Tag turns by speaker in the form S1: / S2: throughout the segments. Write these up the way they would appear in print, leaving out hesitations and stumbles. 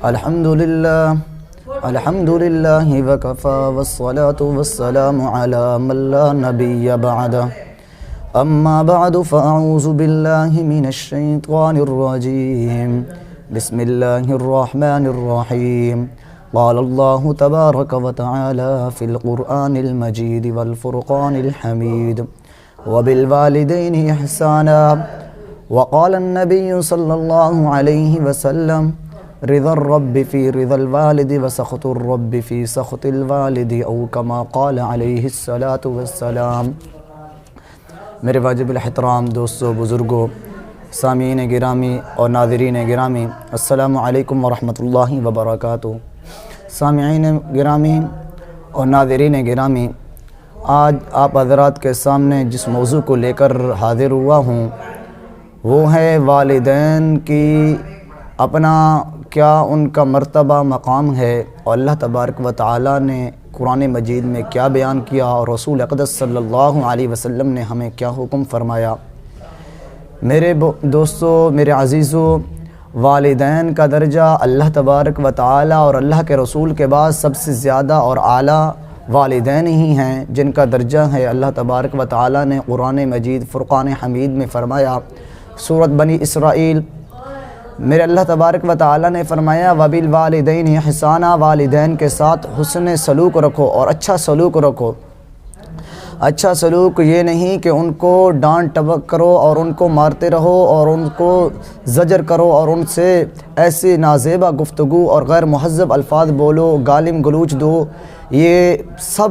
S1: الحمد للہ وکفا والصلاة والسلام علی من لا نبی بعدہ اما بعد فاعوذ باللہ من الشیطان الرجیم بسم اللہ الرحمن الرحیم قال اللہ تبارک وتعالی فی القرآن المجید والفرقان الحمید وبالوالدین احسانا وقال النبی صلی اللہ علیہ وسلم رضا الرب فی رضا الوالد وسخط الرب فی سخط الوالد او کما قال علیہ الصلاة والسلام۔ میرے واجب الاحترام دوستو، بزرگوں، سامعین گرامی اور ناظرین گرامی، السلام علیکم ورحمۃ اللہ وبرکاتہ۔ سامعین گرامی اور ناظرین گرامی، آج آپ حضرات کے سامنے جس موضوع کو لے کر حاضر ہوا ہوں وہ ہے والدین کی اپنا کیا ان کا مرتبہ مقام ہے، اور اللہ تبارک و تعالی نے قرآن مجید میں کیا بیان کیا، اور رسول اقدس صلی اللہ علیہ وسلم نے ہمیں کیا حکم فرمایا۔ میرے دوستو، میرے عزیزو، والدین کا درجہ اللہ تبارک و تعالی اور اللہ کے رسول کے بعد سب سے زیادہ اور اعلیٰ والدین ہی ہیں، جن کا درجہ ہے اللہ تبارک و تعالی نے قرآن مجید فرقان حمید میں فرمایا۔ سورۃ بنی اسرائیل، میرے اللہ تبارک و تعالی نے فرمایا وَبِالْوَالِدَيْنِ احسانا، والدین کے ساتھ حسن سلوک رکھو اور اچھا سلوک رکھو۔ اچھا سلوک یہ نہیں کہ ان کو ڈانٹ ٹپک کرو اور ان کو مارتے رہو اور ان کو زجر کرو اور ان سے ایسی نازیبہ گفتگو اور غیر مہذب الفاظ بولو، گالم گلوچ دو۔ یہ سب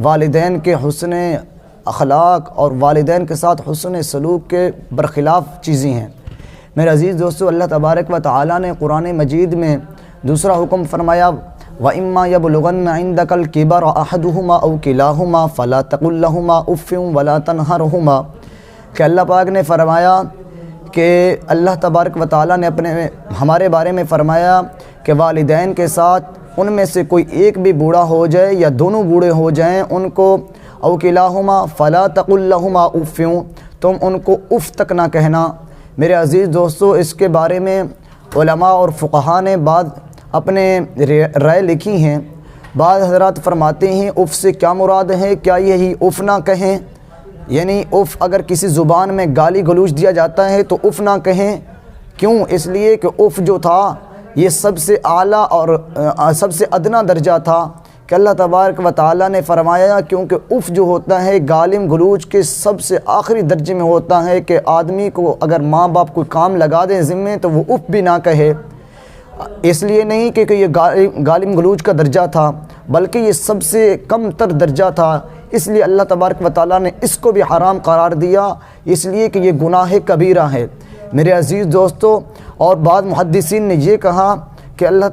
S1: والدین کے حسن اخلاق اور والدین کے ساتھ حسن سلوک کے برخلاف چیزیں ہیں۔ میرے عزیز دوستو، اللہ تبارک و تعالی نے قرآن مجید میں دوسرا حکم فرمایا وَإِمَّا يَبْلُغَنَّ عِنْدَكَ الْكِبَرَ أَحَدُهُمَا أَوْ كِلَاهُمَا فَلَا تَقُل لَّهُمَا أُفٍّ وَلَا تَنْهَرْهُمَا، کہ اللہ پاک نے فرمایا کہ اللہ تبارک و تعالی نے ہمارے بارے میں فرمایا کہ والدین کے ساتھ ان میں سے کوئی ایک بھی بوڑھا ہو جائے یا دونوں بوڑھے ہو جائیں، ان کو أَوْ كِلَاهُمَا فَلَا تَقُل لَّهُمَا أُفٍّ، تم ان کو اف تک نہ کہنا۔ میرے عزیز دوستو، اس کے بارے میں علماء اور فقہاء نے بعض اپنے رائے لکھی ہیں۔ بعض حضرات فرماتے ہیں اف سے کیا مراد ہے، کیا یہی اف نہ کہیں، یعنی اف اگر کسی زبان میں گالی گلوچ دیا جاتا ہے تو اف نہ کہیں۔ کیوں؟ اس لیے کہ اف جو تھا یہ سب سے اعلیٰ اور سب سے ادنا درجہ تھا، کہ اللہ تبارک و تعالی نے فرمایا کیونکہ اف جو ہوتا ہے گالم گلوچ کے سب سے آخری درجے میں ہوتا ہے، کہ آدمی کو اگر ماں باپ کوئی کام لگا دیں ذمے تو وہ اف بھی نہ کہے۔ اس لیے نہیں کہ یہ گالم گلوچ کا درجہ تھا، بلکہ یہ سب سے کم تر درجہ تھا، اس لیے اللہ تبارک و تعالی نے اس کو بھی حرام قرار دیا، اس لیے کہ یہ گناہ کبیرہ ہے۔ میرے عزیز دوستو، اور بعض محدثین نے یہ کہا کہ اللہ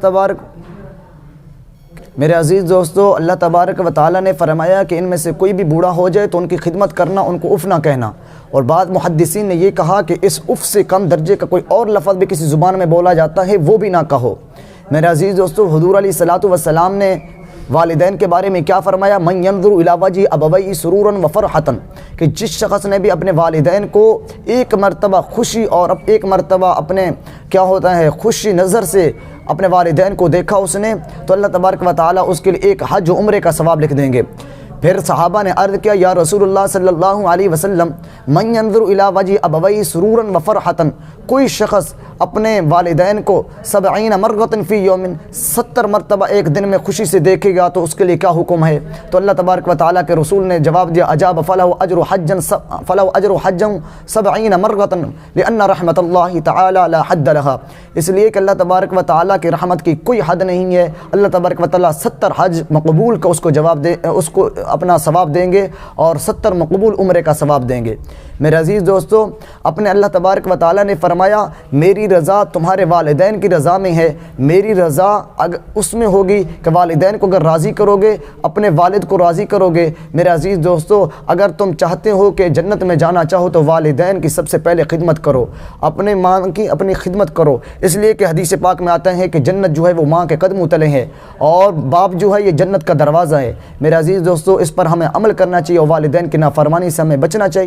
S1: تبارک و تعالی نے فرمایا کہ ان میں سے کوئی بھی بوڑھا ہو جائے تو ان کی خدمت کرنا، ان کو اف نہ کہنا۔ اور بعض محدثین نے یہ کہا کہ اس اف سے کم درجے کا کوئی اور لفظ بھی کسی زبان میں بولا جاتا ہے وہ بھی نہ کہو۔ میرے عزیز دوستو، حضور علیہ الصلوۃ والسلام نے والدین کے بارے میں کیا فرمایا؟ من ينظر الى وجه ابويه سرورا وفرحة، کہ جس شخص نے بھی اپنے والدین کو ایک مرتبہ خوشی اور ایک مرتبہ اپنے کیا ہوتا ہے خوشی نظر سے اپنے والدین کو دیکھا اس نے، تو اللہ تبارک و تعالی اس کے لیے ایک حج و عمرے کا ثواب لکھ دیں گے۔ پھر صحابہ نے عرض کیا یا رسول اللہ صلی اللہ علیہ وسلم من ينظر الى وجه ابويه سرورا وفرحة، کوئی شخص اپنے والدین کو 70 مرۃ فی یوم، 70 مرتبہ ایک دن میں خوشی سے دیکھے گا تو اس کے لیے کیا حکم ہے؟ تو اللہ تبارک و تعالیٰ کے رسول نے جواب دیا اجاب فلہ اجر حجا 70 مرۃ لأن رحمت اللہ تعالی لا حد لها، اس لیے کہ اللہ تبارک و تعالیٰ کی رحمت کی کوئی حد نہیں ہے۔ اللہ تبارک و تعالیٰ 70 حج مقبول کا اس کو جواب دے، اس کو اپنا ثواب دیں گے اور 70 مقبول عمرے کا ثواب دیں گے۔ میرے عزیز دوستو، اپنے اللہ تبارک و تعالیٰ نے فرمایا میری رضا تمہارے والدین کی رضا میں ہے، میری رضا اس میں ہوگی کہ والدین کو اگر راضی کرو گے، اپنے والد کو راضی کرو گے۔ میرے عزیز دوستو، اگر تم چاہتے ہو کہ جنت میں جانا چاہو تو والدین کی سب سے پہلے خدمت کرو، اپنے ماں کی اپنی خدمت کرو، اس لیے کہ حدیث پاک میں آتا ہے کہ جنت جو ہے وہ ماں کے قدموں تلے ہے، اور باپ جو ہے یہ جنت کا دروازہ ہے۔ میرے عزیز دوستو، اس پر ہمیں عمل کرنا چاہیے اور والدین کی نافرمانی سے ہمیں بچنا چاہیے۔